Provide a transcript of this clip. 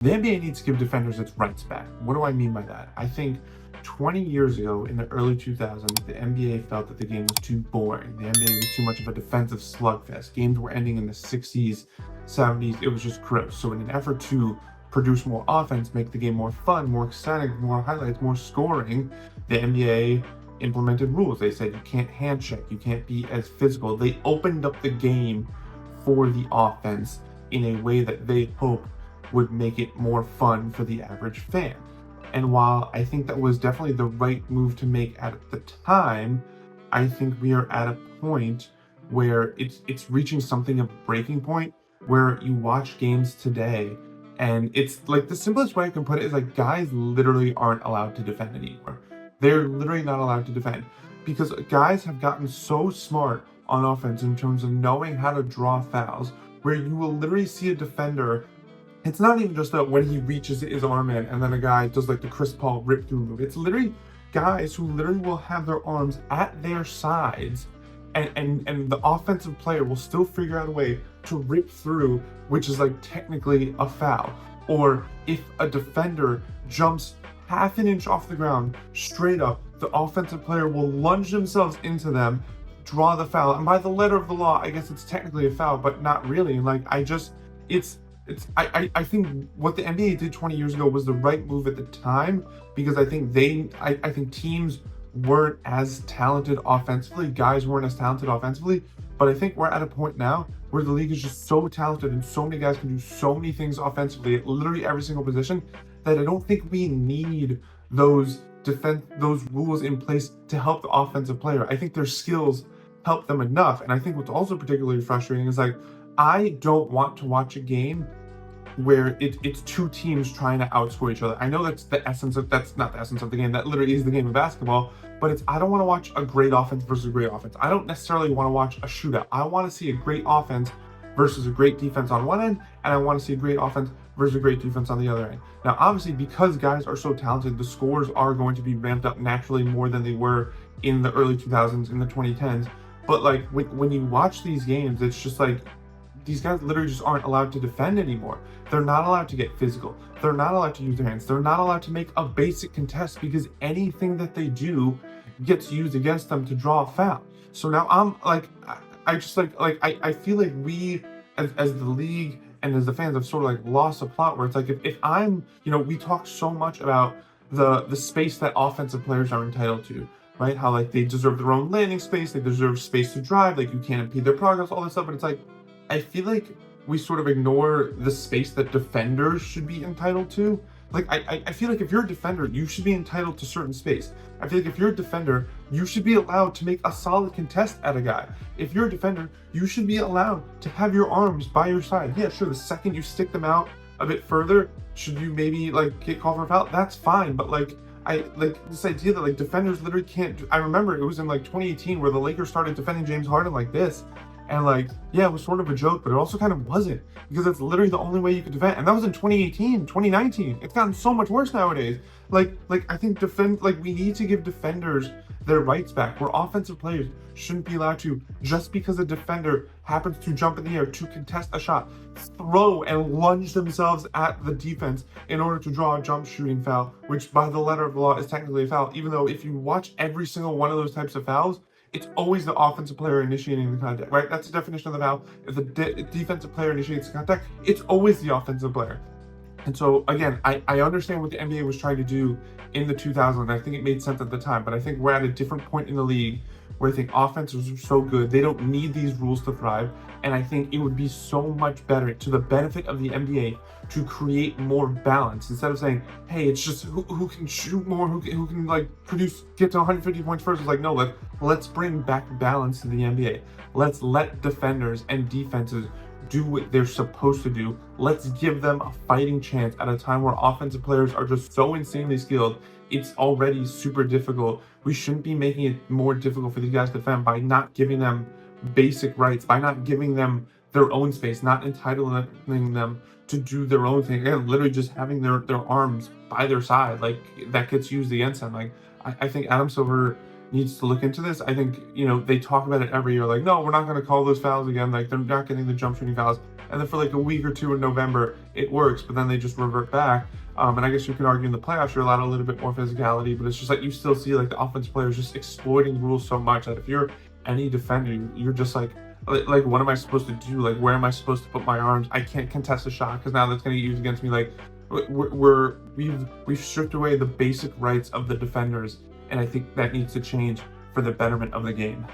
The NBA needs to give defenders its rights back. What do I mean by that? I think 20 years ago in the early 2000s, the NBA felt that the game was too boring. The NBA was too much of a defensive slugfest. Games were ending in the 60s, 70s. It was just gross. So in an effort to produce more offense, make the game more fun, more exciting, more highlights, more scoring, the NBA implemented rules. They said you can't hand check, you can't be as physical. They opened up the game for the offense in a way that they hope would make it more fun for the average fan. And while I think that was definitely the right move to make at the time, I think we are at a point where it's reaching something of a breaking point where you watch games today and it's like the simplest way I can put it is like guys literally aren't allowed to defend anymore. They're literally not allowed to defend because guys have gotten so smart on offense in terms of knowing how to draw fouls where you will literally see a defender. It's not even just that when he reaches his arm in and then a guy does like the Chris Paul rip through move. It's literally guys who literally will have their arms at their sides and the offensive player will still figure out a way to rip through, which is like technically a foul. Or if a defender jumps half an inch off the ground straight up, the offensive player will lunge themselves into them, draw the foul. And by the letter of the law, I guess it's technically a foul, but not really. Like I think what the NBA did 20 years ago was the right move at the time because I think I think teams weren't as talented offensively, guys weren't as talented offensively, but I think we're at a point now where the league is just so talented and so many guys can do so many things offensively at literally every single position that I don't think we need those rules in place to help the offensive player. I think their skills help them enough. And I think what's also particularly frustrating is like I don't want to watch a game where it's two teams trying to outscore each other. I know that's not the essence of the game. That literally is the game of basketball. But I don't want to watch a great offense versus a great offense. I don't necessarily want to watch a shootout. I want to see a great offense versus a great defense on one end, and I want to see a great offense versus a great defense on the other end. Now, obviously, because guys are so talented, the scores are going to be ramped up naturally more than they were in the early 2000s, in the 2010s. But like when you watch these games, it's just like these guys literally just aren't allowed to defend anymore. They're not allowed to get physical. They're not allowed to use their hands. They're not allowed to make a basic contest because anything that they do gets used against them to draw a foul. So now I'm like, I feel like we as the league and as the fans have sort of like lost a plot where it's like if I'm, we talk so much about the space that offensive players are entitled to, right? How like they deserve their own landing space, they deserve space to drive, like you can't impede their progress, all this stuff, but it's like I feel like we sort of ignore the space that defenders should be entitled to. Like, I feel like if you're a defender, you should be entitled to certain space. I feel like if you're a defender, you should be allowed to make a solid contest at a guy. If you're a defender, you should be allowed to have your arms by your side. Yeah, sure, the second you stick them out a bit further, should you maybe like get called for a foul? That's fine, but like, I like this idea that like defenders literally can't I remember it was in like 2018 where the Lakers started defending James Harden like this. And like, yeah, it was sort of a joke, but it also kind of wasn't because it's literally the only way you could defend. And that was in 2018, 2019. It's gotten so much worse nowadays. Like I think we need to give defenders their rights back where offensive players shouldn't be allowed to, just because a defender happens to jump in the air to contest a shot, throw and lunge themselves at the defense in order to draw a jump shooting foul, which by the letter of the law is technically a foul, even though if you watch every single one of those types of fouls, it's always the offensive player initiating the contact, right? That's the definition of the foul. If the defensive player initiates the contact, it's always the offensive player. And so, again, I understand what the NBA was trying to do in the 2000s. I think it made sense at the time, but I think we're at a different point in the league where I think offenses are so good, they don't need these rules to thrive. And I think it would be so much better to the benefit of the NBA to create more balance instead of saying, hey, it's just who can shoot more, who can like get to 150 points first. It's like, no, let's bring back balance to the NBA. Let's let defenders and defenses do what they're supposed to do. Let's give them a fighting chance at a time where offensive players are just so insanely skilled. It's already super difficult. We shouldn't be making it more difficult for these guys to defend by not giving them basic rights, by not giving them their own space, not entitling them to do their own thing. Again, literally just having their arms by their side, like that gets used against them. Like I think Adam Silver needs to look into this. I think, they talk about it every year, like, no, we're not going to call those fouls again. Like, they're not getting the jump shooting fouls. and then for like a week or two in November, it works, but then they just revert back. And I guess you can argue in the playoffs you're allowed a little bit more physicality, but it's just like you still see like the offensive players just exploiting the rules so much that if you're any defender, you're just like what am I supposed to do? Like where am I supposed to put my arms? I can't contest a shot because now that's going to get used against me. Like we've stripped away the basic rights of the defenders, and I think that needs to change for the betterment of the game.